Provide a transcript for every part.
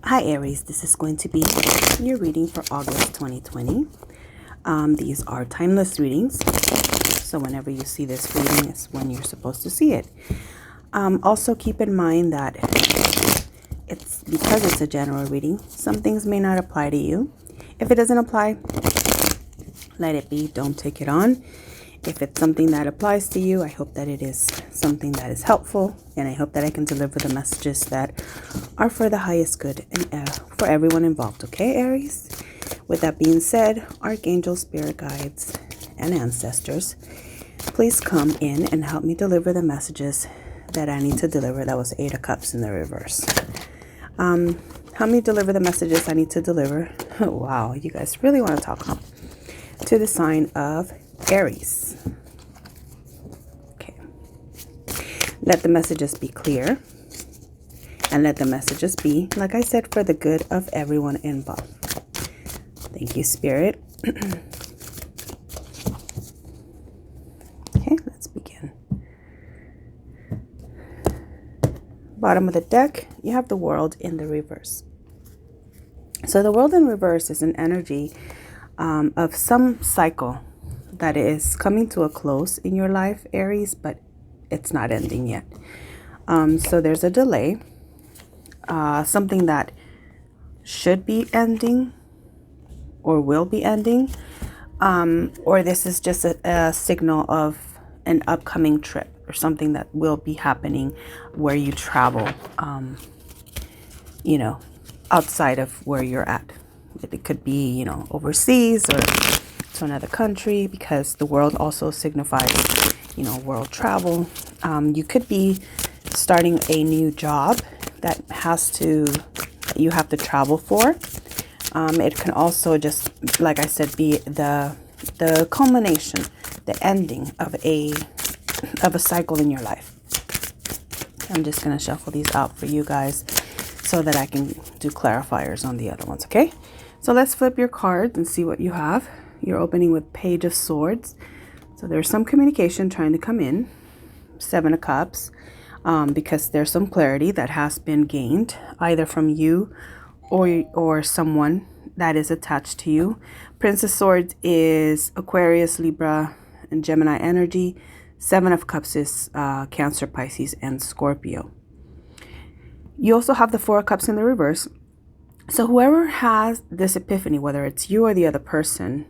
Hi Aries, this is going to be your reading for August 2020. These are timeless readings, so whenever you see this reading, it's when you're supposed to see it. Also keep in mind that because it's a general reading, some things may not apply to you. If it doesn't apply, let it be. Don't take it on. If it's something that applies to you, I hope that it is something that is helpful, and I hope that I can deliver the messages that are for the highest good and for everyone involved. Okay, Aries? With that being said, archangels, spirit guides, and ancestors, please come in and help me deliver the messages that I need to deliver. That was 8 of Cups in the reverse. Help me deliver the messages I need to deliver. Wow, you guys really want to talk, huh? To the sign of Aries. Okay. Let the messages be clear. And let the messages be, like I said, for the good of everyone involved. Thank you, Spirit. Okay, let's begin. Bottom of the deck, you have the World in the reverse. So the World in reverse is an energy of some cycle that is coming to a close in your life, Aries, but it's not ending yet. So there's a delay, something that should be ending or will be ending, or this is just a signal of an upcoming trip or something that will be happening where you travel, outside of where you're at. It could be, overseas or to another country, because the world also signifies, world travel. You could be starting a new job that you have to travel for. It can also just, like I said, be the culmination, the ending of a cycle in your life. I'm just going to shuffle these out for you guys so that I can do clarifiers on the other ones, okay? So let's flip your cards and see what you have. You're opening with Page of Swords. So there's some communication trying to come in. 7 of Cups, because there's some clarity that has been gained either from you or someone that is attached to you. Prince of Swords is Aquarius, Libra, and Gemini energy. 7 of Cups is Cancer, Pisces, and Scorpio. You also have the 4 of Cups in the reverse. So whoever has this epiphany, whether it's you or the other person,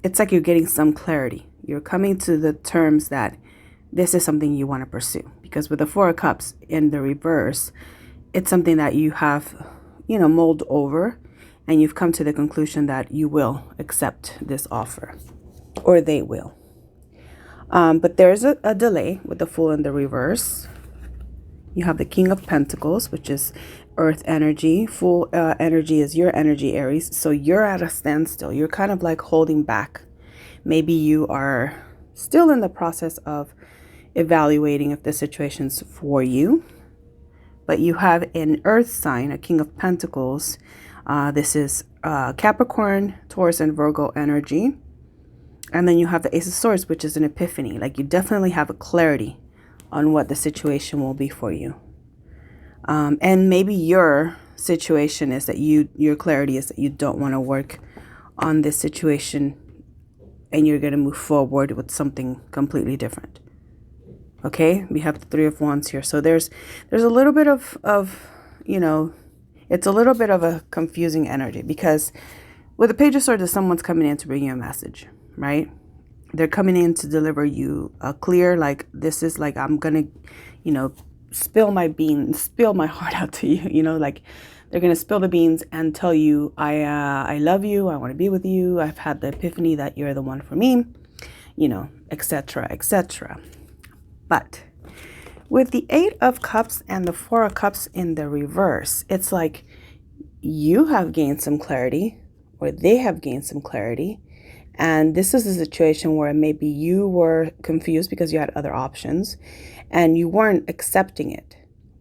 it's like you're getting some clarity. You're coming to the terms that this is something you want to pursue. Because with the 4 of Cups in the reverse, it's something that you have, mulled over, and you've come to the conclusion that you will accept this offer, or they will. But there's a delay with the Fool in the reverse. You have the King of Pentacles, which is Earth energy. Fool energy is your energy, Aries. So you're at a standstill. You're kind of like holding back. Maybe you are still in the process of evaluating if the situation's for you. But you have an Earth sign, a King of Pentacles. This is Capricorn, Taurus, and Virgo energy. And then you have the Ace of Swords, which is an epiphany. Like you definitely have a clarity on what the situation will be for you. And maybe your situation is that your clarity is that you don't want to work on this situation and you're going to move forward with something completely different. Okay, we have the 3 of Wands here. So there's a little bit of it's a little bit of a confusing energy, because with the Page of Swords, someone's coming in to bring you a message, right? They're coming in to deliver you a clear, like, this is like, I'm gonna, spill my heart out to you, like they're gonna spill the beans and tell you, I love you, I want to be with you, I've had the epiphany that you're the one for me, etc., etc. But with the 8 of Cups and the 4 of Cups in the reverse, it's like you have gained some clarity, or they have gained some clarity. And this is a situation where maybe you were confused because you had other options and you weren't accepting it.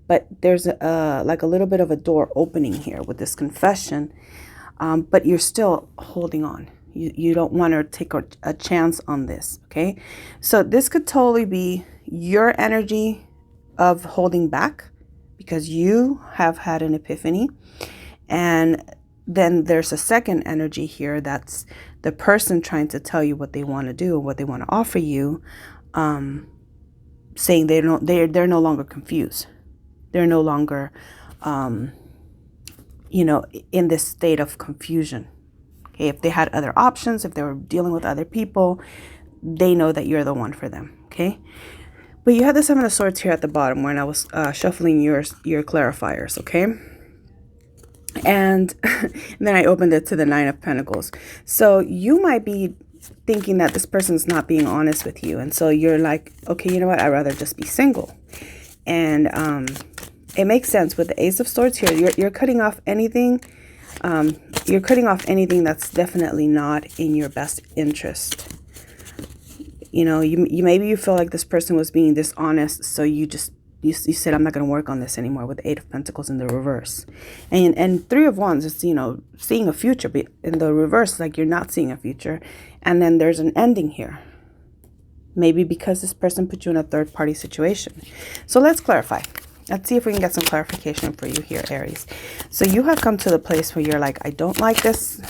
But there's like a little bit of a door opening here with this confession, but you're still holding on. You don't want to take a chance on this, okay? So this could totally be your energy of holding back because you have had an epiphany. And then there's a second energy here, that's the person trying to tell you what they want to do, what they want to offer you, saying they're no longer confused. They're no longer, in this state of confusion. Okay, if they had other options, if they were dealing with other people, they know that you're the one for them. Okay, but you have the Seven of Swords here at the bottom when I was shuffling your clarifiers. Okay. And then I opened it to the Nine of Pentacles. So you might be thinking that this person's not being honest with you. And so you're like, okay, you know what? I'd rather just be single. And it makes sense with the Ace of Swords here. You're cutting off anything. You're cutting off anything that's definitely not in your best interest. You know, maybe you feel like this person was being dishonest. So you said, I'm not going to work on this anymore, with the Eight of Pentacles in the reverse. And Three of Wands is, seeing a future. But in the reverse, like you're not seeing a future. And then there's an ending here. Maybe because this person put you in a third-party situation. So let's clarify. Let's see if we can get some clarification for you here, Aries. So you have come to the place where you're like, I don't like this.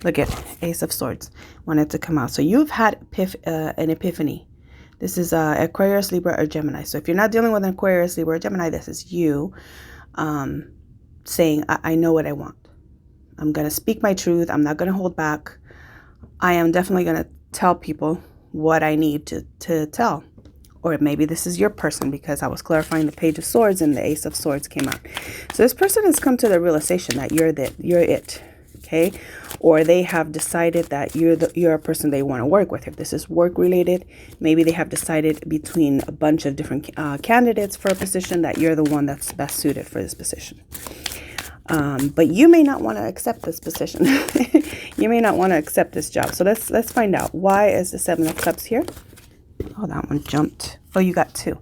Look at Ace of Swords. Wanted to come out. So you've had an epiphany. This is Aquarius, Libra, or Gemini. So if you're not dealing with an Aquarius, Libra, or Gemini, this is you saying, I know what I want. I'm going to speak my truth. I'm not going to hold back. I am definitely going to tell people what I need to tell. Or maybe this is your person, because I was clarifying the Page of Swords and the Ace of Swords came out. So this person has come to the realization that you're it. Okay, or they have decided that you're a person they want to work with. If this is work related, maybe they have decided between a bunch of different candidates for a position that you're the one that's best suited for this position. But you may not want to accept this position. You may not want to accept this job. So let's find out. Why is the Seven of Cups here? Oh, that one jumped. Oh, you got two.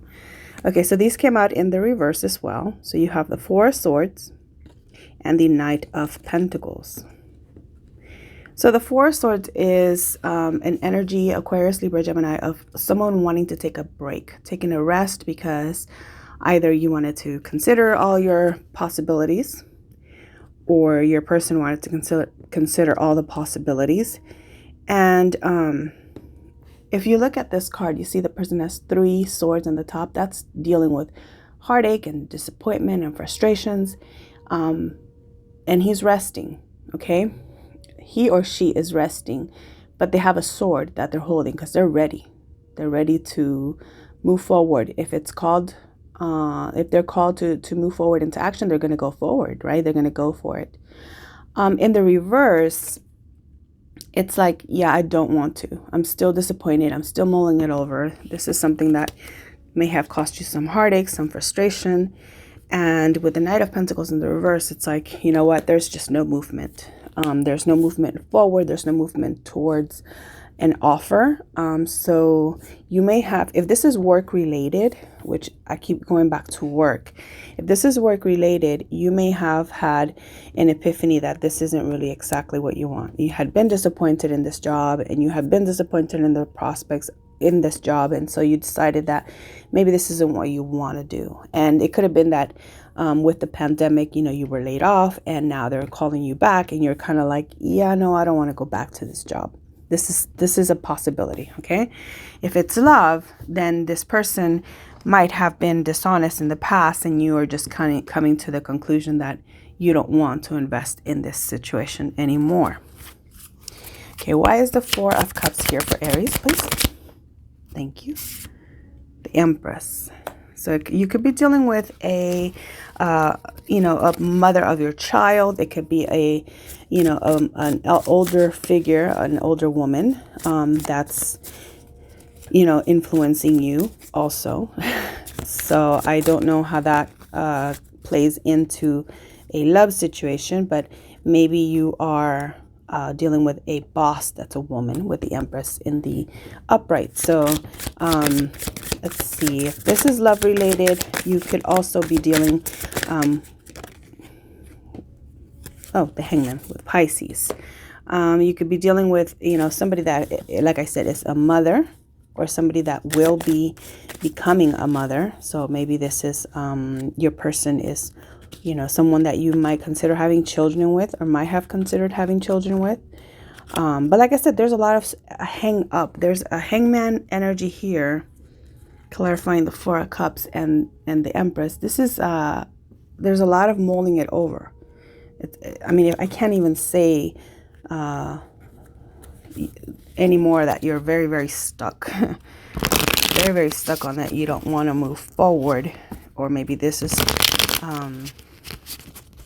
Okay, so these came out in the reverse as well. So you have the Four of Swords and the Knight of Pentacles. So the Four of Swords is an energy, Aquarius, Libra, Gemini, of someone wanting to take a break, taking a rest, because either you wanted to consider all your possibilities, or your person wanted to consider all the possibilities. And if you look at this card, you see the person has three swords on the top. That's dealing with heartache and disappointment and frustrations. And he's resting, okay? He or she is resting, but they have a sword that they're holding because they're ready. They're ready to move forward. If it's called, if they're called to move forward into action, they're going to go forward, right? They're going to go for it. In the reverse, it's like, yeah, I don't want to. I'm still disappointed. I'm still mulling it over. This is something that may have cost you some heartache, some frustration. And with the Knight of Pentacles in the reverse, it's like, you know what? There's just no movement. There's no movement forward. There's no movement towards an offer. So you may have, if this is work related, which I keep going back to work. If this is work related, you may have had an epiphany that this isn't really exactly what you want. You had been disappointed in this job, and you have been disappointed in the prospects in this job. And so you decided that maybe this isn't what you want to do. And it could have been that with the pandemic, you know, you were laid off and now they're calling you back and you're kind of like, yeah, no, I don't want to go back to this job. This is a possibility. Okay. If it's love, then this person might have been dishonest in the past and you are just kind of coming to the conclusion that you don't want to invest in this situation anymore. Okay. Why is the Four of Cups here for Aries, please? Thank you. The Empress. So you could be dealing with a mother of your child. It could be an older figure, an older woman that's, influencing you also. So I don't know how that plays into a love situation, but maybe you are dealing with a boss that's a woman with the Empress in the upright. So let's see, if this is love related, you could also be dealing the Hangman with Pisces. You could be dealing with somebody that, like I said, is a mother or somebody that will be becoming a mother. So maybe this is your person is, you know, someone that you might consider having children with, or might have considered having children with. But like I said, there's a lot of hang up. There's a hangman energy here, clarifying the Four of Cups and the Empress. This is there's a lot of mulling it over. I mean, I can't even say anymore that you're very, very stuck. Very, very stuck on that. You don't want to move forward. Or maybe this is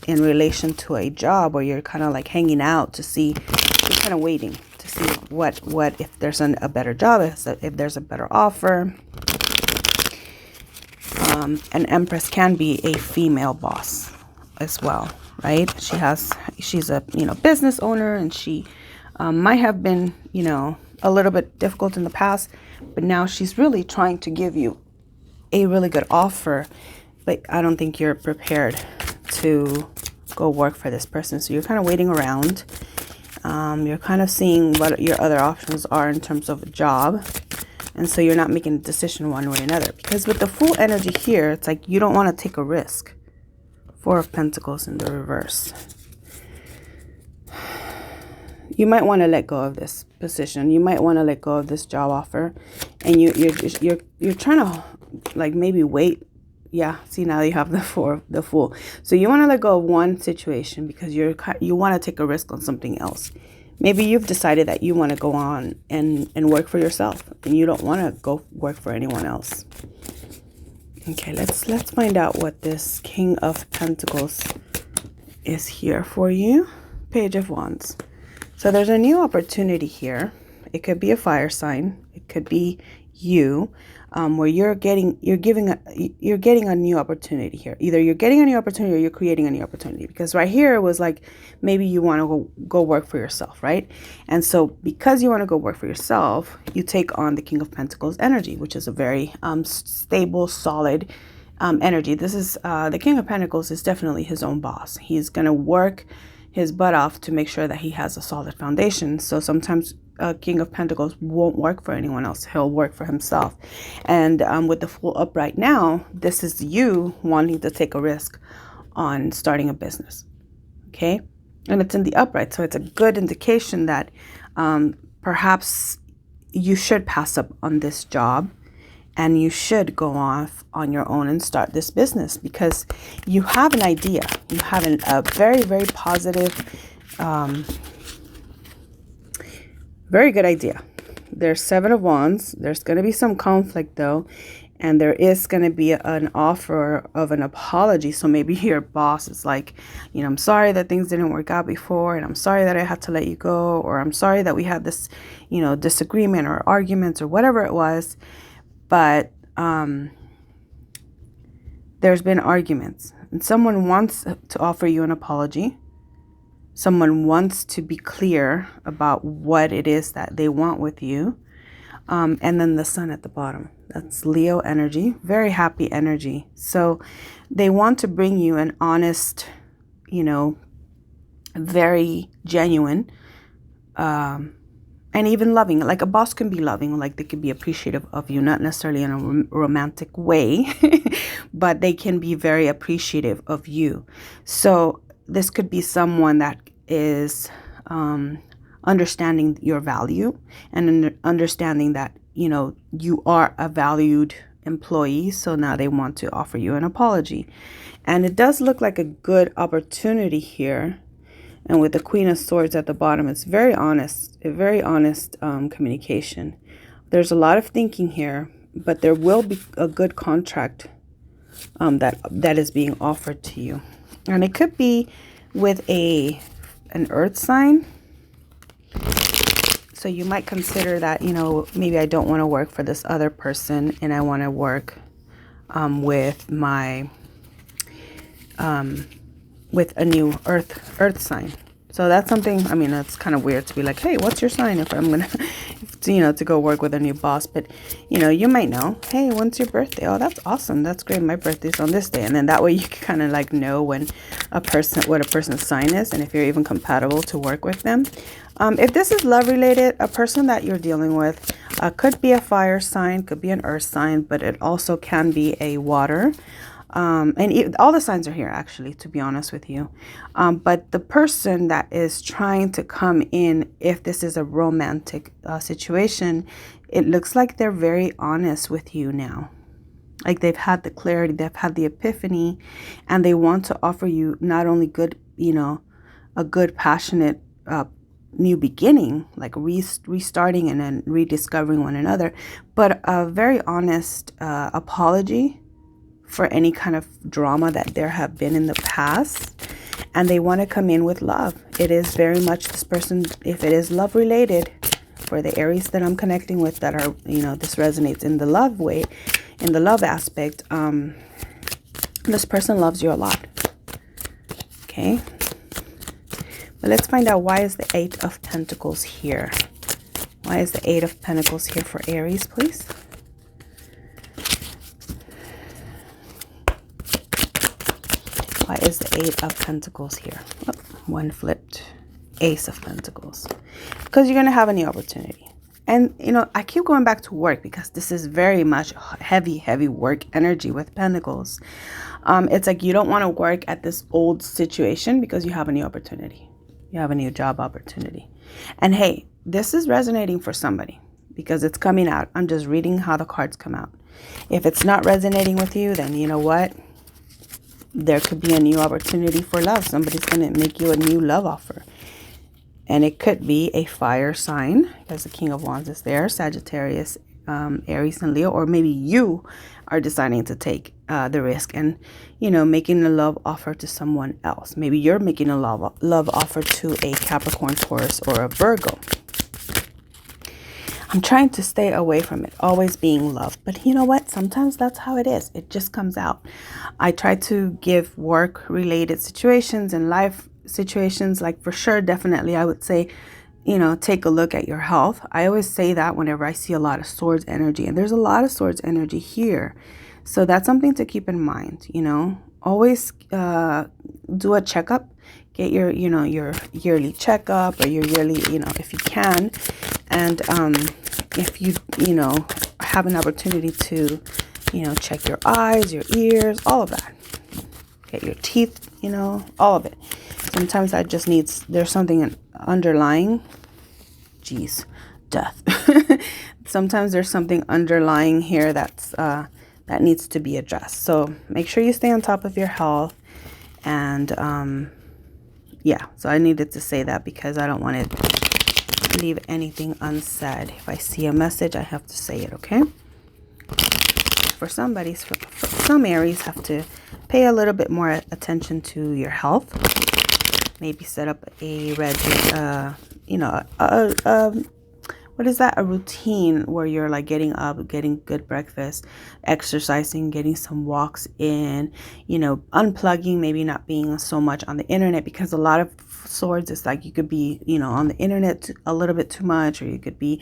in relation to a job, where you're kind of like hanging out to see, you're kind of waiting to see what if there's a better job, if there's a better offer. An Empress can be a female boss as well, right? She's a, you know, business owner, and she might have been, you know, a little bit difficult in the past, but now she's really trying to give you a really good offer, but I don't think you're prepared to go work for this person. So you're kind of waiting around. You're kind of seeing what your other options are in terms of a job. And so you're not making a decision one way or another. Because with the Fool energy here, it's like you don't want to take a risk. Four of Pentacles in the reverse. You might want to let go of this position. You might want to let go of this job offer. And you're trying to like maybe wait. Yeah, see, now you have the Fool. So you want to let go of one situation because you want to take a risk on something else. Maybe you've decided that you want to go on and work for yourself, and you don't want to go work for anyone else. Okay, let's find out what this King of Pentacles is here for you. Page of Wands. So there's a new opportunity here. It could be a fire sign. It could be you, where you're getting a new opportunity here. Either you're getting a new opportunity or you're creating a new opportunity. Because right here it was like maybe you want to go work for yourself, right? And so because you want to go work for yourself, you take on the King of Pentacles energy, which is a very stable, solid energy. This is the King of Pentacles is definitely his own boss. He's gonna work his butt off to make sure that he has a solid foundation. So sometimes King of Pentacles won't work for anyone else. He'll work for himself. And with the Fool up right now, this is you wanting to take a risk on starting a business. Okay? And it's in the upright. So it's a good indication that perhaps you should pass up on this job, and you should go off on your own and start this business because you have an idea. You have a very, very positive, very good idea. There's Seven of Wands. There's going to be some conflict though. And there is going to be an offer of an apology. So maybe your boss is like, you know, I'm sorry that things didn't work out before. And I'm sorry that I had to let you go. Or I'm sorry that we had this, you know, disagreement or arguments or whatever it was. But there's been arguments. And someone wants to offer you an apology. Someone wants to be clear about what it is that they want with you. And then the Sun at the bottom. That's Leo energy. Very happy energy. So they want to bring you an honest, you know, very genuine, and even loving. Like a boss can be loving. Like they could be appreciative of you. Not necessarily in a romantic way. But they can be very appreciative of you. So this could be someone that is understanding your value and understanding that, you know, you are a valued employee. So now they want to offer you an apology. And it does look like a good opportunity here. And with the Queen of Swords at the bottom, it's very honest, a very honest communication. There's a lot of thinking here, but there will be a good contract that is being offered to you. And it could be with an earth sign. So you might consider that, you know, maybe I don't want to work for this other person and I want to work with my with a new earth sign. So that's something, I mean, it's kind of weird to be like, hey, what's your sign if to go work with a new boss. But, you might know, hey, when's your birthday? Oh, that's awesome. That's great. My birthday's on this day. And then that way you can kind of like know what a person's sign is, and if you're even compatible to work with them. If this is love related, a person that you're dealing with could be a fire sign, could be an earth sign, but it also can be a water. And all the signs are here, actually, to be honest with you. But the person that is trying to come in, if this is a romantic situation, it looks like they're very honest with you now. Like they've had the clarity, they've had the epiphany, and they want to offer you not only good, a good, passionate new beginning, like restarting and then rediscovering one another, but a very honest apology for any kind of drama that there have been in the past. And they want to come in with love. It is very much this person, if it is love related, for the Aries that I'm connecting with that are, this resonates in the love way, in the love aspect, this person loves you a lot. Okay. But let's find out, why is the Eight of Pentacles here? Why is the Eight of Pentacles here for Aries, please? Why is the Eight of Pentacles here? Oh, one flipped. Ace of Pentacles. Because you're going to have a new opportunity. And, I keep going back to work because this is very much heavy, heavy work energy with Pentacles. It's like you don't want to work at this old situation because you have a new opportunity. You have a new job opportunity. And hey, this is resonating for somebody because it's coming out. I'm just reading how the cards come out. If it's not resonating with you, then you know what? There could be a new opportunity for love. Somebody's going to make you a new love offer. And it could be a fire sign, because the King of Wands is there, Sagittarius, Aries, and Leo. Or maybe you are deciding to take the risk and, making a love offer to someone else. Maybe you're making a love offer to a Capricorn, Taurus, or a Virgo. I'm trying to stay away from it always being love. But you know what? Sometimes that's how it is. It just comes out. I try to give work-related situations and life situations, like for sure, definitely, I would say, take a look at your health. I always say that whenever I see a lot of swords energy. And there's a lot of swords energy here. So that's something to keep in mind, Always do a checkup. Get your, your yearly checkup, or your yearly, if you can. And if you, have an opportunity to, check your eyes, your ears, all of that. Get your teeth, all of it. Sometimes I just there's something underlying. Death. Sometimes there's something underlying here that's, that needs to be addressed. So make sure you stay on top of your health. And, yeah, so I needed to say that because I don't want to leave anything unsaid. If I see a message, I have to say it, okay? For some Aries have to pay a little bit more attention to your health. Maybe set up a what is that? A routine where you're like getting up, getting good breakfast, exercising, getting some walks in, unplugging, maybe not being so much on the internet, because a lot of swords, it's like you could be, on the internet a little bit too much, or you could be,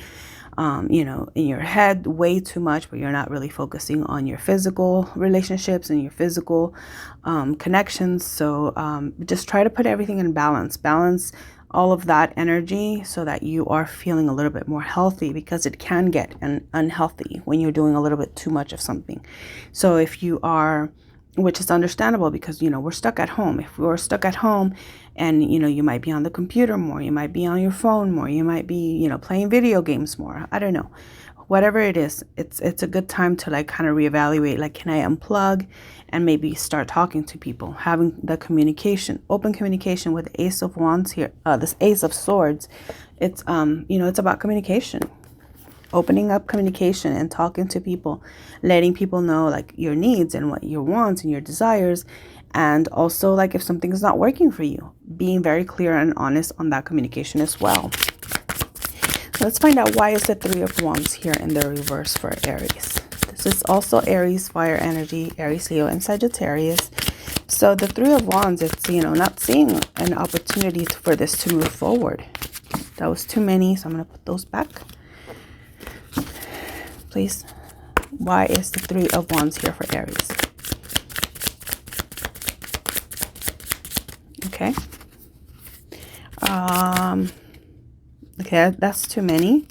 in your head way too much, but you're not really focusing on your physical relationships and your physical connections. So just try to put everything in balance. Balance all of that energy so that you are feeling a little bit more healthy, because it can get unhealthy when you're doing a little bit too much of something. So if you are, which is understandable because, we're stuck at home. If we're stuck at home and, you might be on the computer more, you might be on your phone more, you might be, playing video games more. I don't know. Whatever it is, it's a good time to like kind of reevaluate, like, can I unplug and maybe start talking to people, having the communication, open communication with the Ace of Wands here, this Ace of Swords. It's, it's about communication, opening up communication and talking to people, letting people know like your needs and what your wants and your desires. And also, like, if something is not working for you, being very clear and honest on that communication as well. Let's find out, why is the Three of Wands here in the reverse for Aries? This is also Aries fire energy, Aries, Leo, and Sagittarius. So the Three of Wands, it's, not seeing an opportunity for this to move forward. That was too many, so I'm going to put those back. please? Why is the Three of Wands here for Aries? Okay. Okay, that's too many.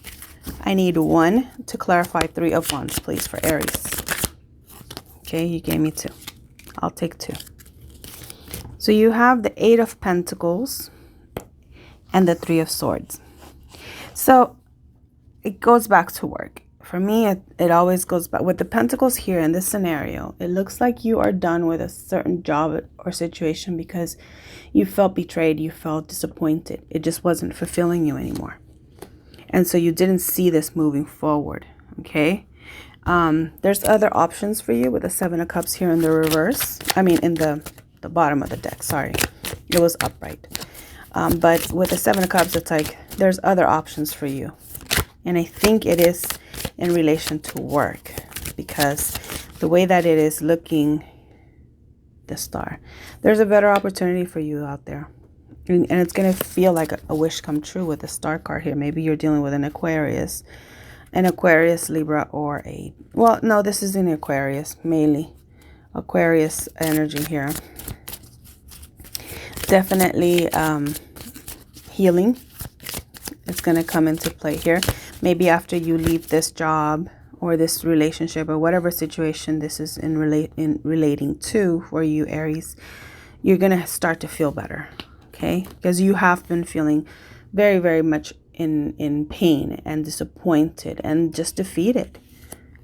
I need one to clarify Three of Wands, please, for Aries. Okay, you gave me two. I'll take two. So you have the Eight of Pentacles and the Three of Swords. So it goes back to work. For me, it always goes back. With the Pentacles here in this scenario, it looks like you are done with a certain job or situation because you felt betrayed, you felt disappointed. It just wasn't fulfilling you anymore. And so you didn't see this moving forward, okay? There's other options for you with the Seven of Cups here in the reverse. I mean, in the bottom of the deck, sorry. It was upright. But with the Seven of Cups, it's like there's other options for you. And I think it is in relation to work, because the way that it is looking, the Star, there's a better opportunity for you out there. And it's going to feel like a wish come true with the Star card here. Maybe you're dealing with an Aquarius, Libra, or a, well, no, this is an Aquarius, mainly Aquarius energy here. Definitely healing. It's going to come into play here. Maybe after you leave this job or this relationship or whatever situation this is in relating to for you, Aries, you're going to start to feel better, okay? Because you have been feeling very, very much in pain and disappointed and just defeated.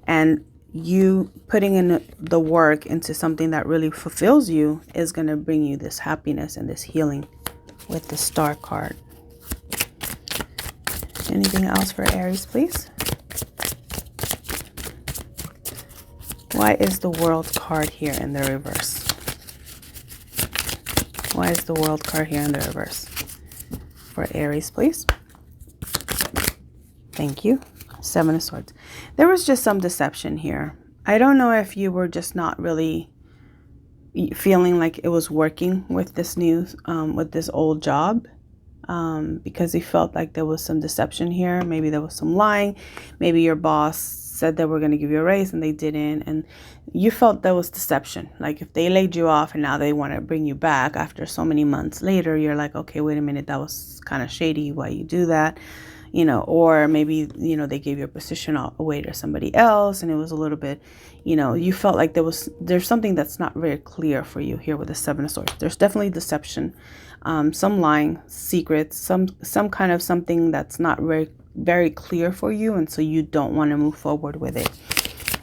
And you putting in the work into something that really fulfills you is going to bring you this happiness and this healing with the Star card. Anything else for Aries, please? Why is the World card here in the reverse? Why is the World card here in the reverse? For Aries, please. Thank you. Seven of Swords. There was just some deception here. I don't know if you were just not really feeling like it was working with this new, with this old job. Because you felt like there was some deception here. Maybe there was some lying. Maybe your boss said they were going to give you a raise and they didn't. And you felt there was deception. Like if they laid you off and now they want to bring you back after so many months later, you're like, okay, wait a minute, that was kind of shady. Why you do that? You know, or maybe, you know, they gave your position away to somebody else and it was a little bit, you know, you felt like there's something that's not very clear for you here with the Seven of Swords. There's definitely deception, some lying, secrets, some kind of something that's not very, very clear for you. And so you don't want to move forward with it.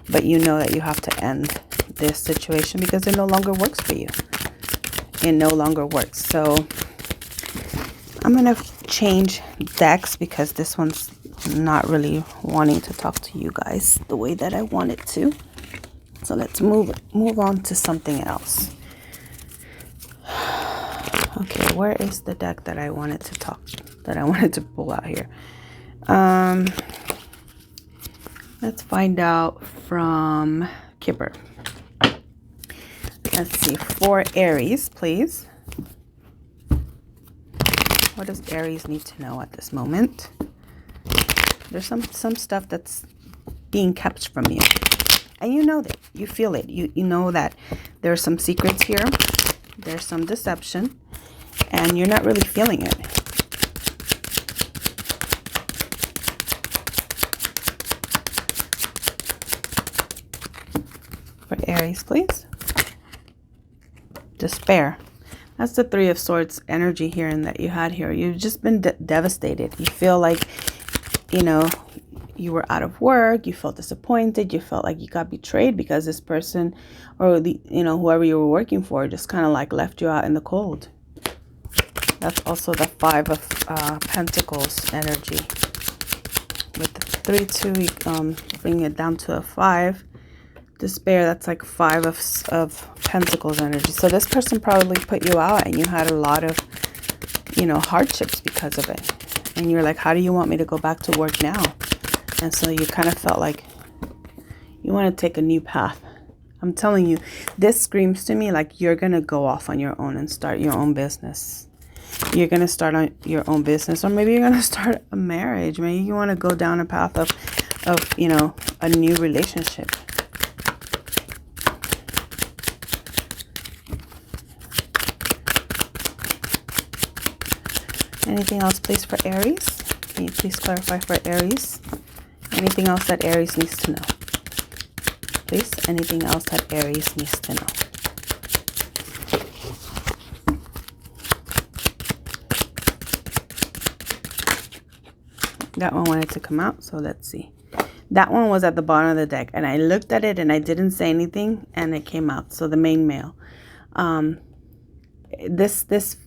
But you know that you have to end this situation because it no longer works for you. It no longer works. So I'm going to change decks because this one's not really wanting to talk to you guys the way that I want it to. So let's move on to something else. Okay, where is the deck that I wanted to pull out here? Let's find out from Kipper. Let's see, for Aries, please. What does Aries need to know at this moment? There's some stuff that's being kept from you. And you know that. You feel it. You know that there's some secrets here. There's some deception. And you're not really feeling it. For Aries, please. Despair. That's the Three of Swords energy here and that you had here. You've just been devastated. You feel like, you know, you were out of work. You felt disappointed. You felt like you got betrayed because this person or the, you know, whoever you were working for just kind of like left you out in the cold. That's also the Five of Pentacles energy. With the 3-2, bring it down to a 5. Despair, that's like Five of Pentacles energy. So this person probably put you out and you had a lot of, you know, hardships because of it. And you're like, how do you want me to go back to work now? And so you kind of felt like you want to take a new path. I'm telling you, this screams to me like you're going to go off on your own and start your own business. You're going to start on your own business, or maybe you're going to start a marriage. Maybe you want to go down a path of of, you know, a new relationship. Anything else, please, for Aries? Can you please clarify for Aries? Anything else that Aries needs to know? Please, anything else that Aries needs to know? That one wanted to come out, so let's see. That one was at the bottom of the deck, and I looked at it and I didn't say anything, and it came out. So the main male. This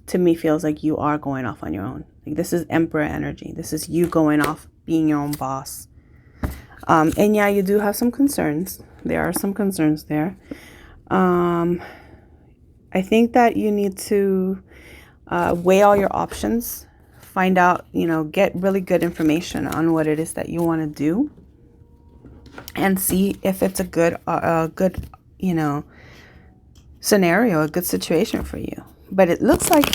to me feels like you are going off on your own. Like, this is Emperor energy. This is you going off, being your own boss. And yeah, you do have some concerns. There are some concerns there. I think that you need to weigh all your options. Find out, you know, get really good information on what it is that you want to do, and see if it's a good, you know, scenario, a good situation for you. But it looks like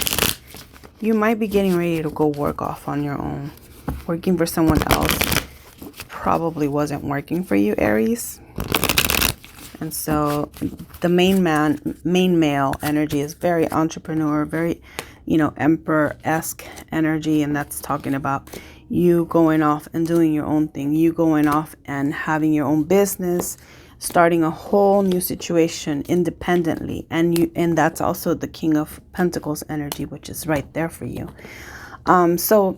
you might be getting ready to go work off on your own. Working for someone else probably wasn't working for you, Aries. And so the main male energy is very entrepreneur, very, you know, Emperor-esque energy. And that's talking about you going off and doing your own thing. You going off and having your own business, starting a whole new situation independently. And that's also the King of Pentacles energy, which is right there for you. So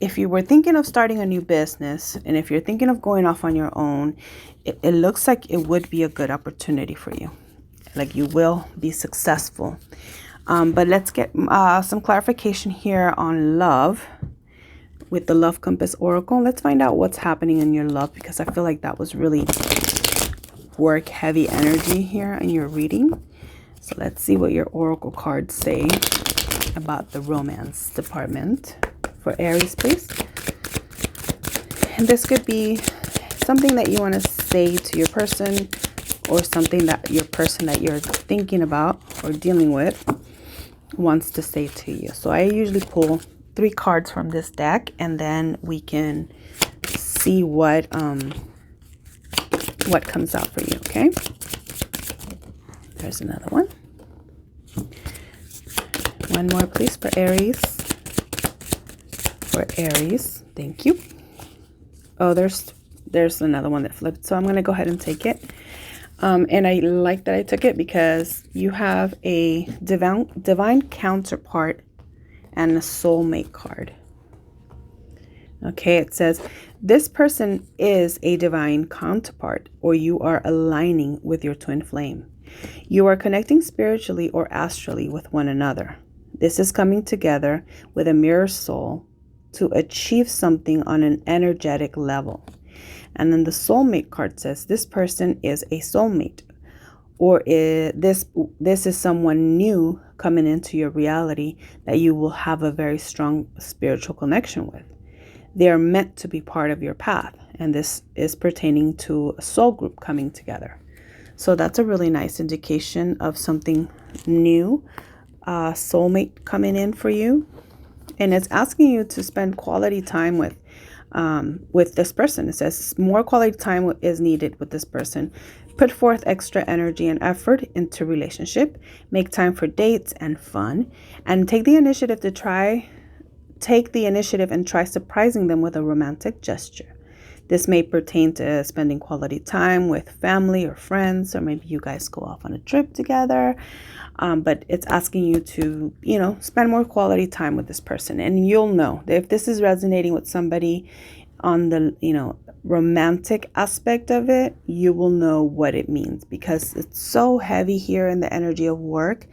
if you were thinking of starting a new business, and if you're thinking of going off on your own, it looks like it would be a good opportunity for you. Like, you will be successful. But let's get some clarification here on love with the Love Compass Oracle. Let's find out what's happening in your love, because I feel like that was really work heavy energy here in your reading. So let's see what your Oracle cards say about the romance department for Aries, please. And this could be something that you want to say to your person, or something that your person that you're thinking about or dealing with wants to say to you. So I usually pull 3 cards from this deck, and then we can see what comes out for you. Okay, there's another one. One more, please, for Aries. For Aries, thank you. Oh, there's another one that flipped, so I'm going to go ahead and take it. And I like that I took it, because you have a divine counterpart and a soulmate card. Okay, it says this person is a divine counterpart, or you are aligning with your twin flame. You are connecting spiritually or astrally with one another. This is coming together with a mirror soul to achieve something on an energetic level. And then the soulmate card says this person is a soulmate, or this is someone new coming into your reality that you will have a very strong spiritual connection with. They are meant to be part of your path, and this is pertaining to a soul group coming together. So that's a really nice indication of something new, soulmate coming in for you. And it's asking you to spend quality time with this person. It says more quality time is needed with this person. Put forth extra energy and effort into relationship. Make time for dates and fun, and take the initiative and try surprising them with a romantic gesture. This may pertain to spending quality time with family or friends, or maybe you guys go off on a trip together. But it's asking you to, you know, spend more quality time with this person. And you'll know that if this is resonating with somebody on the, you know, romantic aspect of it, you will know what it means, because it's so heavy here in the energy of work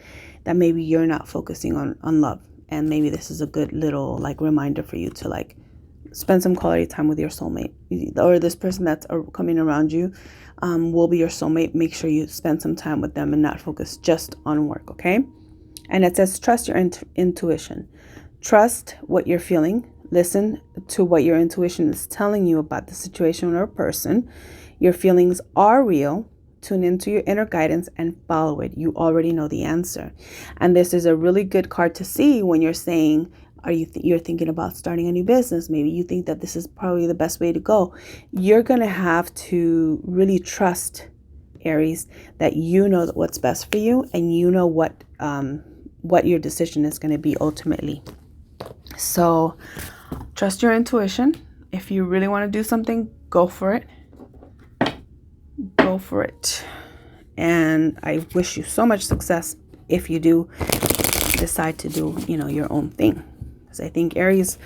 that maybe you're not focusing on love. And maybe this is a good little like reminder for you to like spend some quality time with your soulmate, or this person that's coming around you will be your soulmate. Make sure you spend some time with them and not focus just on work. Okay. And it says, trust your intuition. Trust what you're feeling. Listen to what your intuition is telling you about the situation or person. Your feelings are real. Tune into your inner guidance and follow it. You already know the answer. And this is a really good card to see when you're saying, you're thinking about starting a new business. Maybe you think that this is probably the best way to go. You're going to have to really trust, Aries, that you know what's best for you, and you know what your decision is going to be ultimately. So trust your intuition. If you really want to do something, go for it. Go for it. And I wish you so much success if you do decide to do, your own thing. Because I think Aries,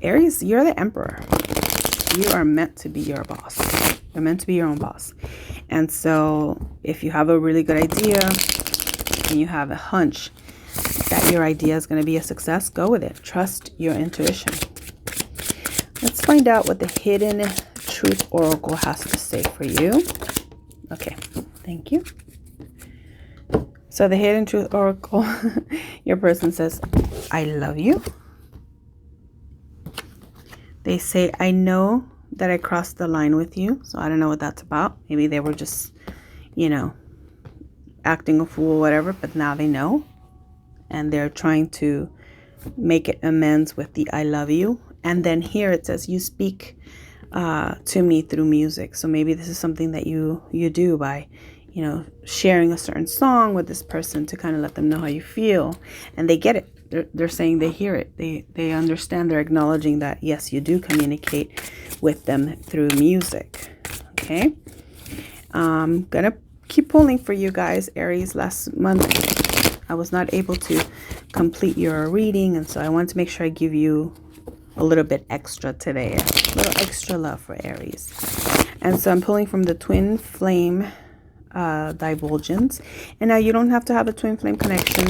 you're the emperor. You are meant to be your boss. You're meant to be your own boss. And so if you have a really good idea and you have a hunch that your idea is going to be a success, go with it. Trust your intuition. Let's find out what the Hidden Truth Oracle has to say for you. Okay, thank you. So the Hidden Truth Oracle, your person says, I love you. They say, I know that I crossed the line with you. So I don't know what that's about. Maybe they were just, acting a fool or whatever, but now they know. And they're trying to make it amends with the I love you. And then here it says, you speak to me through music. So maybe this is something that you do by, sharing a certain song with this person to kind of let them know how you feel. And they get it. They're saying they hear it. They understand. They're acknowledging that, yes, you do communicate with them through music. Okay. I'm going to keep pulling for you guys, Aries. Last month, I was not able to complete your reading. And so I wanted to make sure I give you a little bit extra today. A little extra love for Aries. And so I'm pulling from the Twin Flame Divulgence. And now you don't have to have a twin flame connection.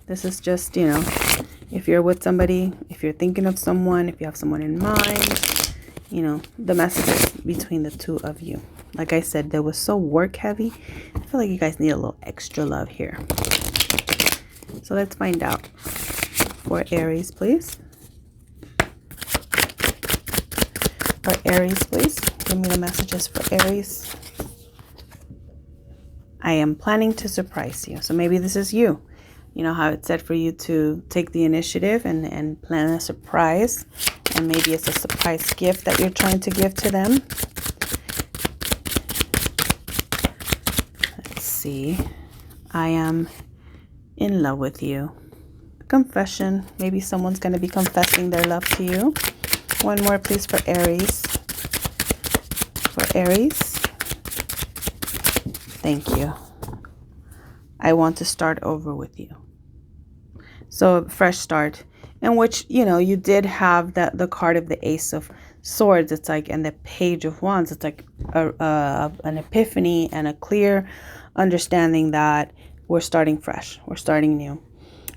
This is just, if you're with somebody, if you're thinking of someone, if you have someone in mind, the messages between the two of you. Like I said, that was so work heavy. I feel like you guys need a little extra love here. So let's find out. For Aries, please. For Aries, please. Give me the messages for Aries. I am planning to surprise you. So maybe this is you. You know how it said for you to take the initiative and plan a surprise. And maybe it's a surprise gift that you're trying to give to them. Let's see. I am in love with you. Confession. Maybe someone's going to be confessing their love to you. One more, please, for Aries. For Aries. Thank you. I want to start over with you. So a fresh start, in which, you did have the card of the Ace of Swords. It's like, and the Page of Wands. It's like an epiphany and a clear understanding that we're starting fresh. We're starting new.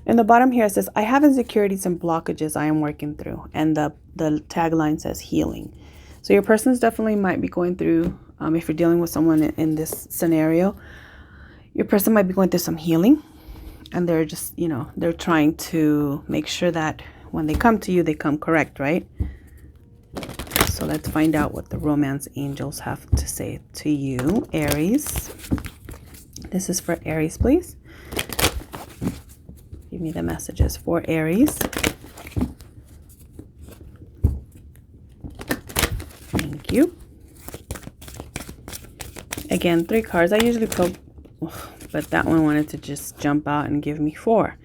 In the bottom here, it says, I have insecurities and blockages I am working through. And the tagline says healing. So your persons definitely might be going through, if you're dealing with someone in this scenario, your person might be going through some healing. And they're just, they're trying to make sure that when they come to you, they come correct, right? So let's find out what the romance angels have to say to you, Aries. This is for Aries, please. Give me the messages for Aries. Thank you. Again, 3 cards. I usually pull, but that one wanted to just jump out and give me 4.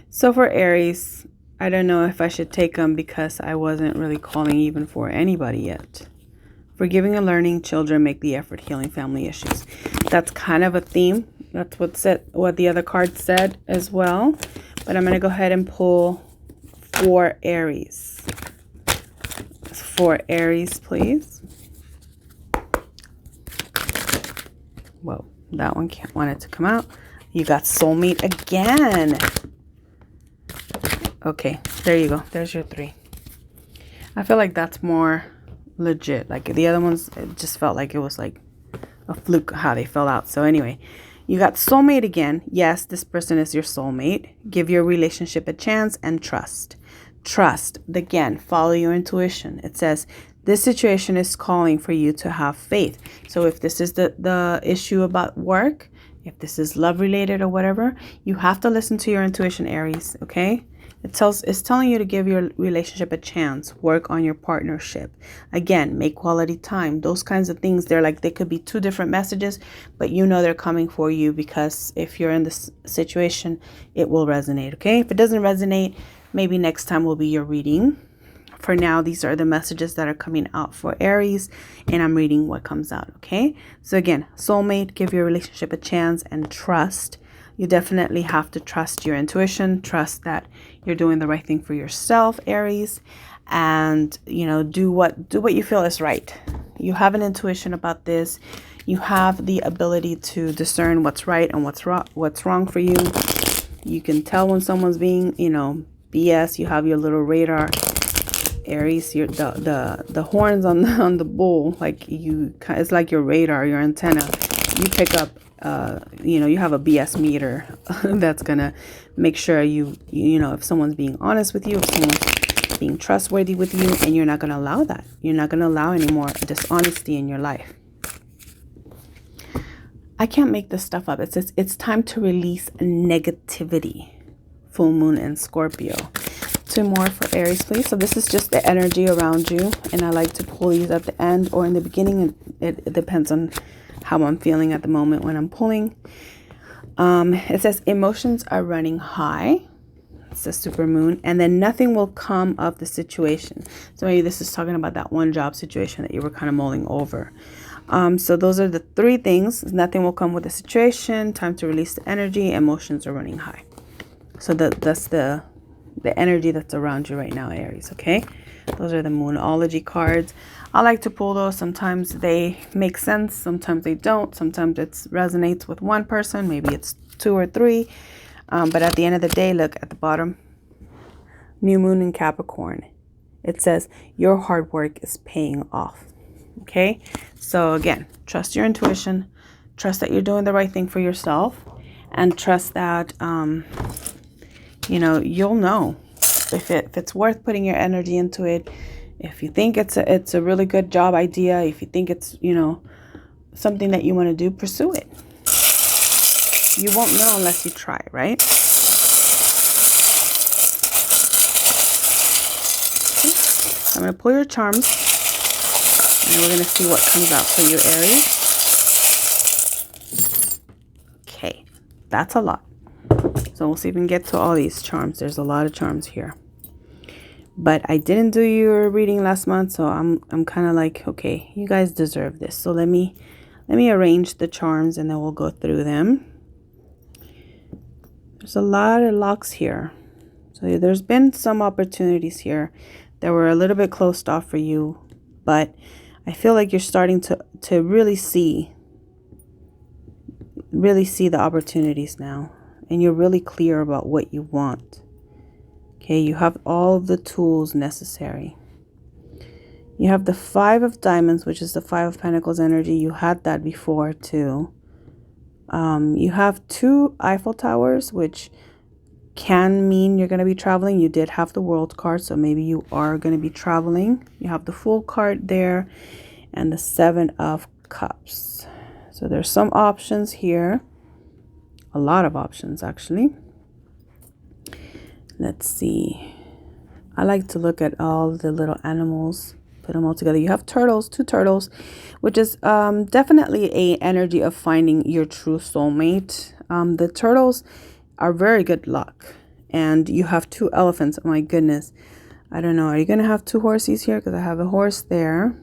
So for Aries, I don't know if I should take them because I wasn't really calling even for anybody yet. Forgiving and learning, children make the effort, healing family issues. That's kind of a theme. That's what the other card said as well. But I'm going to go ahead and pull for Aries. For Aries, please. Whoa, that one can't want it to come out. You got soulmate again. Okay, there you go. There's your 3. I feel like that's more legit. Like the other ones, it just felt like it was like a fluke how they fell out. So anyway, you got soulmate again. Yes, this person is your soulmate. Give your relationship a chance and trust. Trust. Again, follow your intuition. It says this situation is calling for you to have faith. So if this is the issue about work, if this is love related or whatever, you have to listen to your intuition, Aries, okay? It's telling you to give your relationship a chance, work on your partnership. Again, make quality time. Those kinds of things, they're like, they could be two different messages, but you know they're coming for you, because if you're in this situation, it will resonate, okay? If it doesn't resonate, maybe next time will be your reading. For now, these are the messages that are coming out for Aries, and I'm reading what comes out, okay? So again, soulmate, give your relationship a chance, and trust. You definitely have to trust your intuition, trust that you're doing the right thing for yourself, Aries, and, you know, do what you feel is right. You have an intuition about this. You have the ability to discern what's right and what's wrong for you. You can tell when someone's being, you know, BS. You have your little radar, Aries, the horns on the bull, like it's like your radar, your antenna. You pick up, you know, you have a BS meter that's gonna make sure you know, if someone's being honest with you, if someone's being trustworthy with you, and you're not gonna allow that. You're not gonna allow any more dishonesty in your life. I can't make this stuff up. It says it's time to release negativity. Full moon and Scorpio. 2 more for Aries, please. So this is just the energy around you, and I like to pull these at the end or in the beginning. It depends on how I'm feeling at the moment when I'm pulling. It says emotions are running high. It's the super moon, and then nothing will come of the situation. So maybe this is talking about that one job situation that you were kind of mulling over. So those are the 3 things. Nothing will come with the situation. Time to release the energy. Emotions are running high. So that's the energy that's around you right now, Aries, okay? Those are the Moonology cards. I like to pull those. Sometimes they make sense, sometimes they don't. Sometimes it resonates with one person, maybe it's 2 or 3. But at the end of the day, look at the bottom. New moon in Capricorn. It says your hard work is paying off, okay? So again, trust your intuition. Trust that you're doing the right thing for yourself. And trust that, you know, you'll know if it's worth putting your energy into it. If you think it's a really good job idea, if you think it's, you know, something that you want to do, pursue it. You won't know unless you try, right? Okay. I'm going to pull your charms, and we're going to see what comes out for you, Aries. Okay, that's a lot. So we'll see if we can get to all these charms. There's a lot of charms here. But I didn't do your reading last month, so I'm kind of like, okay, you guys deserve this. So let me arrange the charms, and then we'll go through them. There's a lot of locks here. So there's been some opportunities here that were a little bit closed off for you, but I feel like you're starting to really see the opportunities now. And you're really clear about what you want. Okay, you have all the tools necessary. You have the 5 of Diamonds, which is the 5 of Pentacles energy. You had that before too. You have 2 Eiffel Towers, which can mean you're going to be traveling. You did have the World card, so maybe you are going to be traveling. You have the Fool card there, and the 7 of Cups. So there's some options here. A lot of options, actually. Let's see. I like to look at all the little animals, put them all together. You have turtles, 2 turtles, which is definitely a energy of finding your true soulmate. The turtles are very good luck. And you have 2 elephants. Oh my goodness. I don't know. Are you going to have 2 horses here? Because I have a horse there.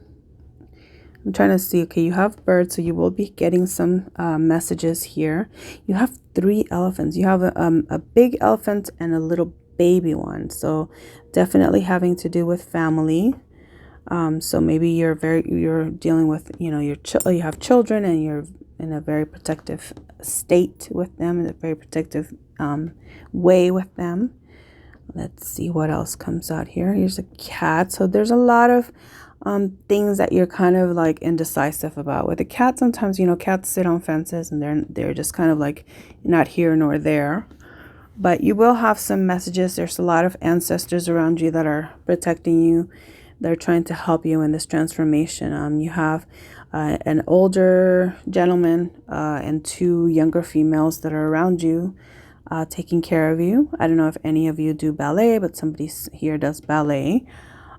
I'm trying to see. Okay, you have birds, so you will be getting some messages here. You have 3 elephants. You have a big elephant and a little baby one. So definitely having to do with family. So maybe you're dealing with, you know, you have children, and you're in a very protective state with them, in a very protective way with them. Let's see what else comes out here. Here's a cat. So there's a lot of things that you're kind of like indecisive about. With a cat, sometimes, you know, cats sit on fences, and they're just kind of like not here nor there. But you will have some messages. There's a lot of ancestors around you that are protecting you. They're trying to help you in this transformation. You have an older gentleman and two younger females that are around you, taking care of you. I don't know if any of you do ballet, but somebody here does ballet.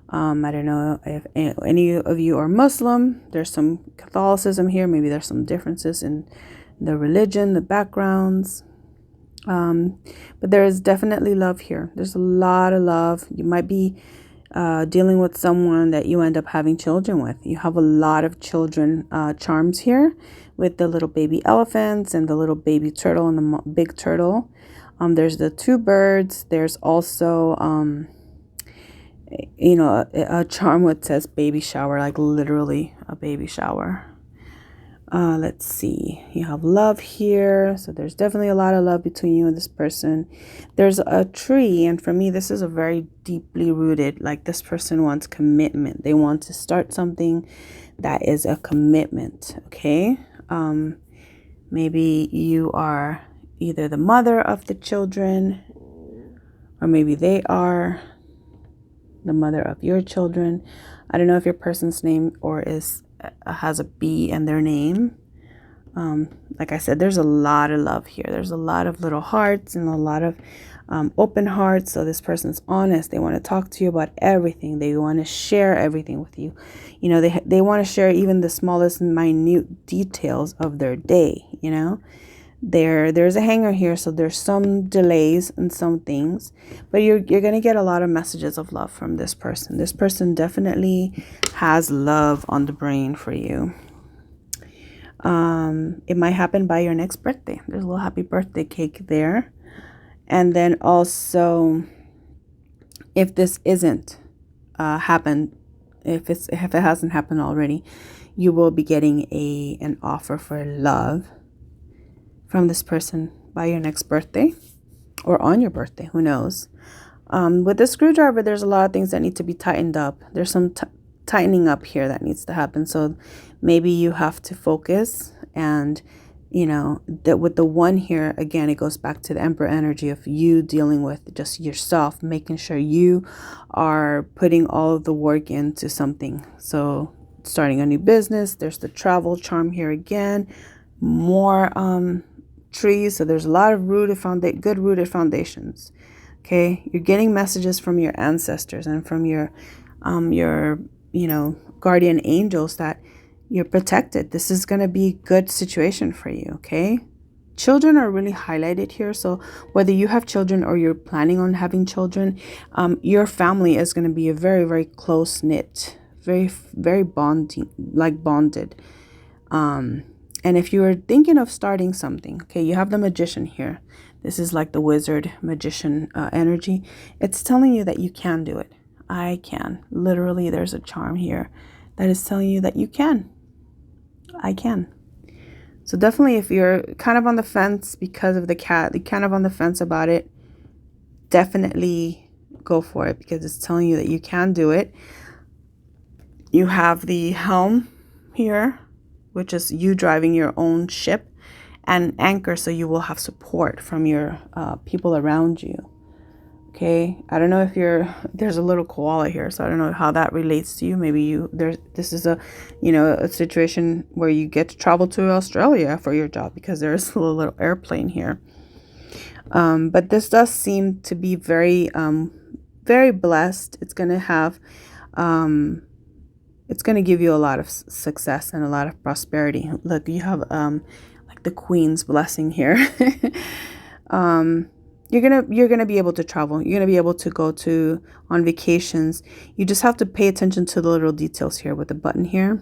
I don't know if any of you are Muslim. There's some Catholicism here. Maybe there's some differences in the religion, the backgrounds. But there is definitely love here. There's a lot of love. You might be dealing with someone that you end up having children with. You have a lot of children charms here with the little baby elephants and the little baby turtle and the big turtle. There's the two birds. There's also a charm that says baby shower, like literally a baby shower. Let's see. You have love here. So there's definitely a lot of love between you and this person. There's a tree. And for me, this is a very deeply rooted, like this person wants commitment. They want to start something that is a commitment. Okay. Maybe you are either the mother of the children, or maybe they are the mother of your children. I don't know if your person's name has a B in their name. Like I said, there's a lot of love here. There's a lot of little hearts and a lot of open hearts. So this person's honest. They want to talk to you about everything. They want to share everything with you. They want to share even the smallest minute details of their day. There's a hanger here, so there's some delays in some things, but you're going to get a lot of messages of love from this person. This person definitely has love on the brain for you. It might happen by your next birthday. There's a little happy birthday cake there. And then also, if this isn't happened, if it hasn't happened already, you will be getting an offer for love from this person by your next birthday or on your birthday, who knows. With the screwdriver, there's a lot of things that need to be tightened up. There's some tightening up here that needs to happen. So maybe you have to focus, and that with the one here, again, it goes back to the Emperor energy of you dealing with just yourself, making sure you are putting all of the work into something. So starting a new business, there's the travel charm here again, more trees. So there's a lot of good rooted foundations. Okay, you're getting messages from your ancestors and from your guardian angels that you're protected. This is going to be a good situation for you. Okay, children are really highlighted here. So whether you have children or you're planning on having children, your family is going to be a very, very close knit, very, very bonded. And if you are thinking of starting something, okay, you have the magician here. This is like the wizard magician energy. It's telling you that you can do it. I can. Literally, there's a charm here that is telling you that you can. I can. So definitely, if you're kind of on the fence because of the cat, you're kind of on the fence about it, definitely go for it because it's telling you that you can do it. You have the helm here, which is you driving your own ship, and anchor, so you will have support from your people around you. Okay, I don't know if there's a little koala here, so I don't know how that relates to you. Maybe this is a situation where you get to travel to Australia for your job because there's a little airplane here. But this does seem to be very, very blessed. It's going to have, it's going to give you a lot of success and a lot of prosperity. Look, you have like the Queen's blessing here. You're gonna be able to travel. You're gonna be able to go on vacations. You just have to pay attention to the little details here with the button here.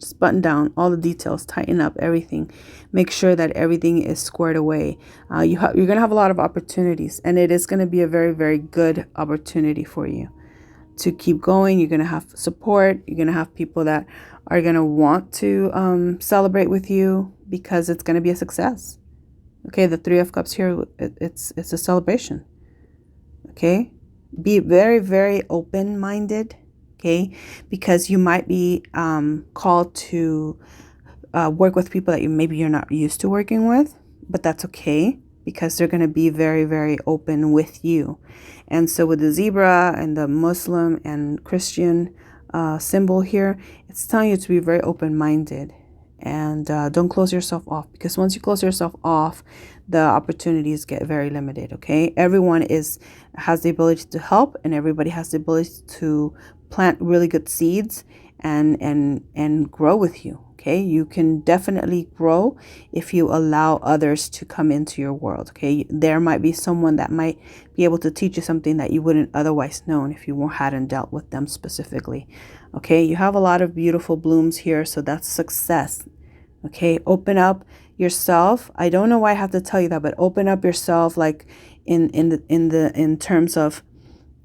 Just button down all the details, tighten up everything, make sure that everything is squared away. You're gonna have a lot of opportunities, and it is gonna be a very, very good opportunity for you to keep going. You're gonna have support. You're gonna have people that are gonna want to celebrate with you because it's gonna be a success. Okay, the Three of Cups here, it's a celebration. Okay, be very, very open-minded. Okay, because you might be called to work with people that you're not used to working with, but that's okay because they're going to be very, very open with you. And so with the zebra and the Muslim and Christian symbol here, it's telling you to be very open-minded, and don't close yourself off, because once you close yourself off, the opportunities get very limited. Okay, everyone has the ability to help, and everybody has the ability to plant really good seeds and grow with you. Okay, you can definitely grow if you allow others to come into your world. Okay, there might be someone that might be able to teach you something that you wouldn't otherwise known if you hadn't dealt with them specifically. Okay, you have a lot of beautiful blooms here, so that's success. Okay, open up yourself. I don't know why I have to tell you that, but open up yourself, like in terms of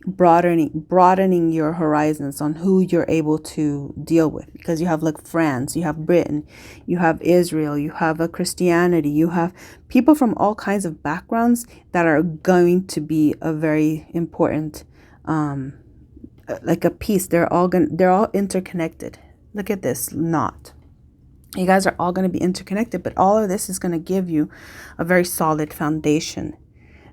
broadening your horizons on who you're able to deal with, because you have like France, you have Britain, you have Israel, you have a Christianity, you have people from all kinds of backgrounds that are going to be a very important like a piece. They're all interconnected. Look at this knot. You guys are all going to be interconnected, but all of this is going to give you a very solid foundation.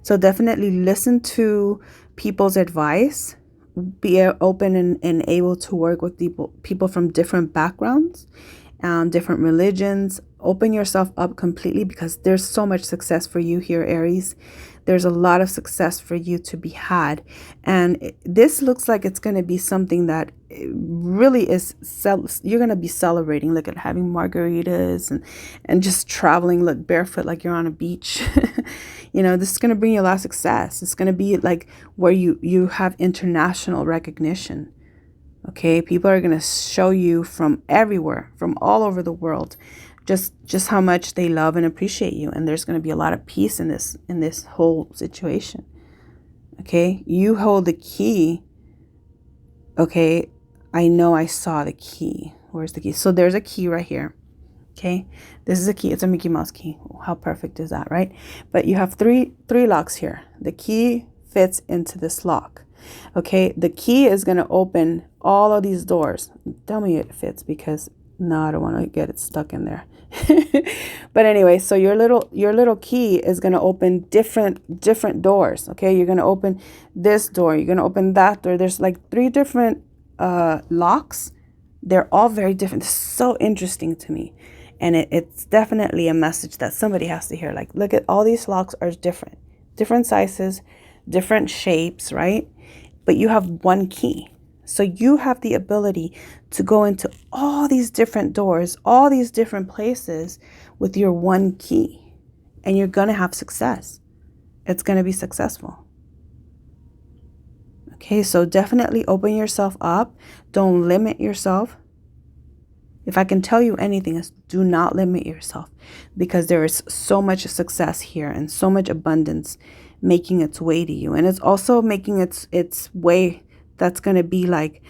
So definitely listen to people's advice. Be open and able to work with people from different backgrounds, different religions. Open yourself up completely, because there's so much success for you here, Aries. There's a lot of success for you to be had. And this looks like it's going to be something that really is, you're going to be celebrating. Look at having margaritas and just traveling, look barefoot like you're on a beach. You know, this is going to bring you a lot of success. It's going to be like where you have international recognition. Okay, people are going to show you from everywhere, from all over the world, just how much they love and appreciate you. And there's going to be a lot of peace in this whole situation. Okay, you hold the key. Okay, I know I saw the key. Where's the key? So there's a key right here. Okay, this is a key. It's a Mickey Mouse key. How perfect is that, right? But you have three locks here. The key fits into this lock. Okay, the key is going to open all of these doors. Tell me it fits, because no, I don't want to get it stuck in there. But anyway, so your little key is going to open different doors. Okay, you're going to open this door, you're going to open that door. There's like 3 different locks. They're all very different. It's so interesting to me, and it's definitely a message that somebody has to hear. Like, look at all these locks are different sizes, different shapes, right? But you have one key. So you have the ability to go into all these different doors, all these different places with your one key, and you're going to have success. It's going to be successful. Okay, so definitely open yourself up. Don't limit yourself. If I can tell you anything, is do not limit yourself, because there is so much success here and so much abundance making its way to you. And it's also making its way. That's going to be like,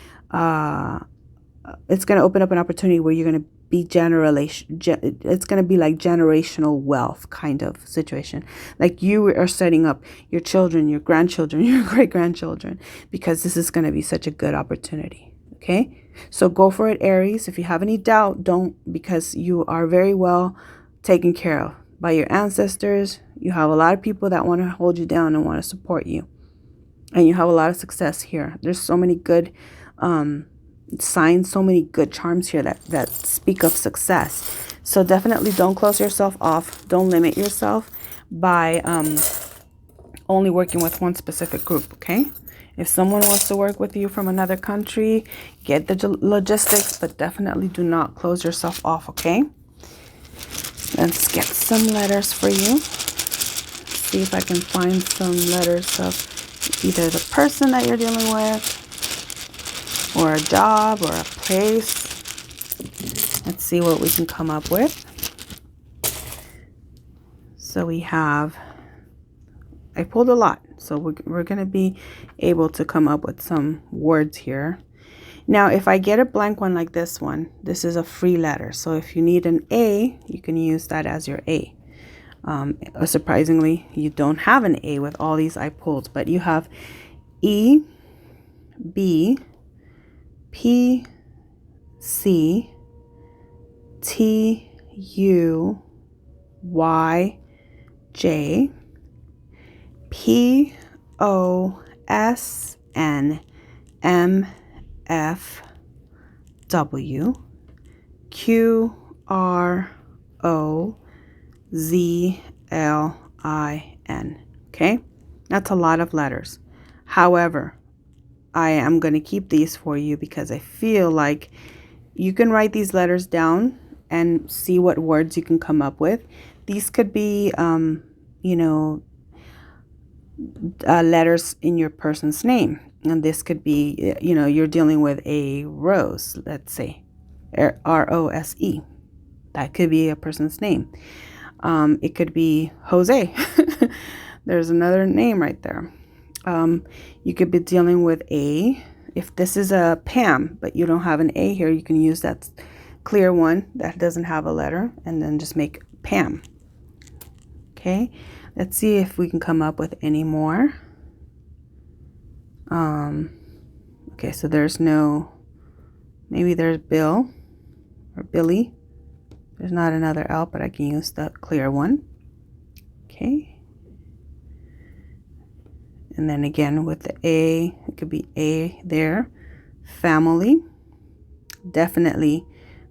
it's going to open up an opportunity where you're going to be it's going to be like generational wealth kind of situation. Like you are setting up your children, your grandchildren, your great-grandchildren, because this is going to be such a good opportunity. Okay, so go for it, Aries. If you have any doubt, don't, because you are very well taken care of by your ancestors. You have a lot of people that want to hold you down and want to support you. And you have a lot of success here. There's so many good signs, so many good charms here that speak of success. So definitely don't close yourself off. Don't limit yourself by only working with one specific group, okay? If someone wants to work with you from another country, get the logistics, but definitely do not close yourself off, okay? Let's get some letters for you. See if I can find some letters of either the person that you're dealing with, or a job, or a place. Let's see what we can come up with. So we have, I pulled a lot, so we're going to be able to come up with some words here. Now, if I get a blank one like this one, this is a free letter. So if you need an A, you can use that as your A. Surprisingly, you don't have an A with all these I pulled, but you have E, B, P, C, T, U, Y, J, P, O, S, N, M, F, W, Q, R, O, Z, L, I, N. Okay, that's a lot of letters. However, I am going to keep these for you because I feel like you can write these letters down and see what words you can come up with. These could be, you know, letters in your person's name. And this could be, you know, you're dealing with a rose, let's say, R-O-S-E. That could be a person's name. It could be Jose. There's another name right there. You could be dealing with if this is a Pam, but you don't have an A here, you can use that clear one that doesn't have a letter and then just make Pam. Okay, let's see if we can come up with any more. Okay, so there's no, maybe there's Bill or Billy. There's not another L, but I can use the clear one. Okay. And then again with the A, it could be A there. Family. Definitely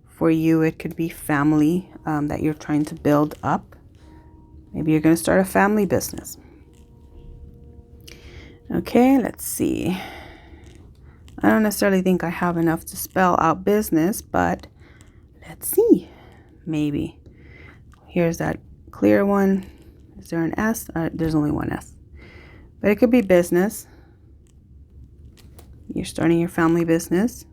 for you, it could be family that you're trying to build up. Maybe you're going to start a family business. Okay, let's see. I don't necessarily think I have enough to spell out business, but let's see. Maybe. Here's that clear one. Is there an S? There's only one S. But it could be business. You're starting your family business.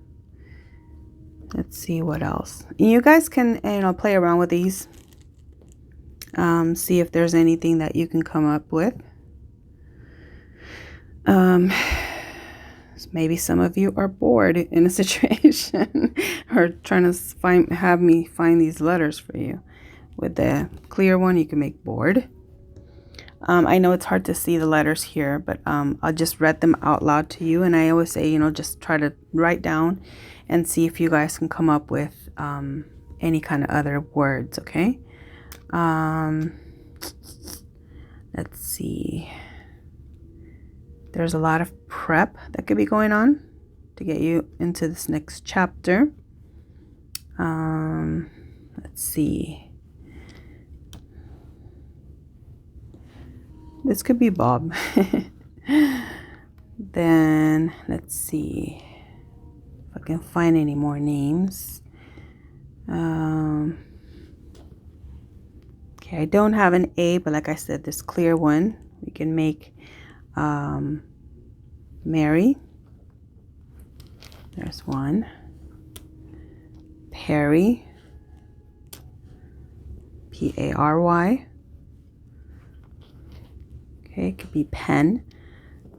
Let's see what else. You guys can, you know, play around with these. See if there's anything that you can come up with. Maybe some of you are bored in a situation or trying to have me find these letters for you. With the clear one, you can make bored. I know it's hard to see the letters here, but I'll just read them out loud to you. And I always say, you know, just try to write down and see if you guys can come up with any kind of other words, okay? Let's see. There's a lot of prep that could be going on to get you into this next chapter. Let's see. This could be Bob. Then let's see if I can find any more names. Okay, I don't have an A, but like I said, this clear one we can make Mary. There's one. Perry. P-A-R-Y. Okay, it could be Pen.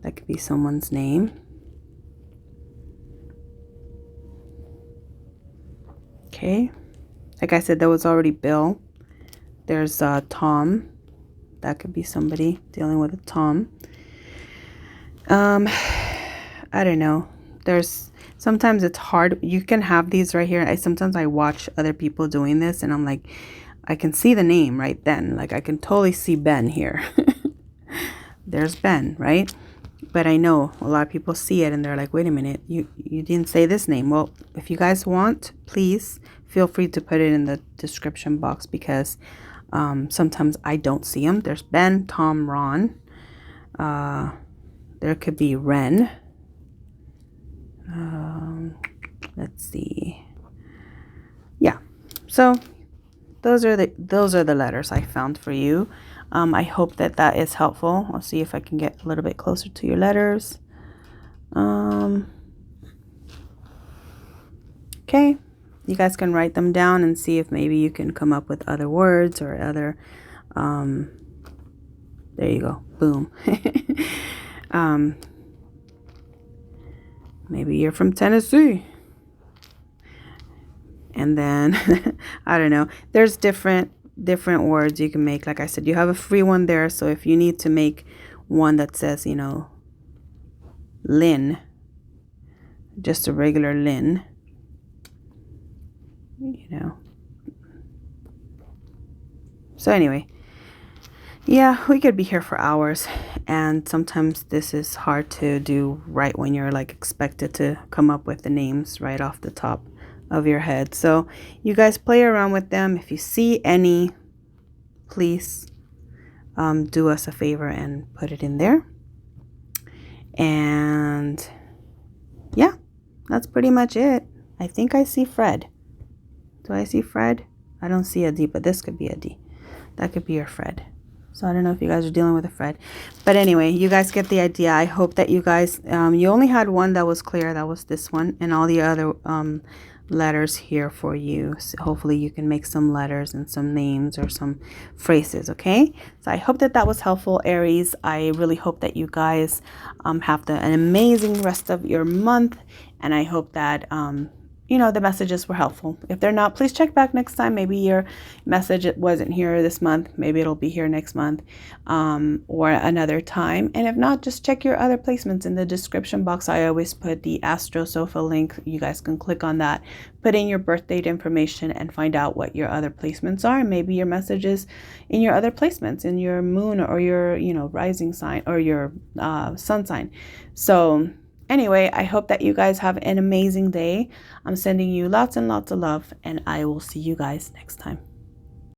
That could be someone's name. Okay. Like I said, there was already Bill. There's Tom. That could be somebody dealing with a Tom. I don't know. Sometimes it's hard. You can have these right here. Sometimes I watch other people doing this and I'm like, I can see the name right then. Like I can totally see Ben here. There's Ben, right? But I know a lot of people see it and they're like, wait a minute, you didn't say this name. Well, if you guys want, please feel free to put it in the description box because sometimes I don't see them. There's Ben, Tom, Ron. There could be Ren. Let's see. Yeah. So those are the letters I found for you. I hope that is helpful. I'll see if I can get a little bit closer to your letters. Okay. You guys can write them down and see if maybe you can come up with other words or other, there you go. Boom. Maybe you're from Tennessee. And then, I don't know. There's different words you can make. Like I said, you have a free one there. So if you need to make one that says, you know, Lynn, just a regular Lynn, you know. So anyway, yeah, we could be here for hours. And sometimes this is hard to do right when you're like expected to come up with the names right off the top of your head. So you guys play around with them. If you see any, please do us a favor and put it in there. And yeah, that's pretty much it. I think I see Fred. Do I see Fred? I don't see a D, but this could be a D. That could be your Fred. So I don't know if you guys are dealing with a Fred. But anyway, you guys get the idea. I hope that you guys, you only had one that was clear. That was this one. And all the other letters here for you. So hopefully you can make some letters and some names or some phrases, okay? So I hope that that was helpful, Aries. I really hope that you guys have an amazing rest of your month. And I hope that you know, the messages were helpful. If they're not, please check back next time. Maybe your message wasn't here this month. Maybe it'll be here next month or another time. And if not, just check your other placements in the description box. I always put the Astro Sofa link. You guys can click on that, put in your birth date information, and find out what your other placements are. And maybe your messages in your other placements, in your moon or your, you know, rising sign or your sun sign. So anyway, I hope that you guys have an amazing day. I'm sending you lots and lots of love, and I will see you guys next time.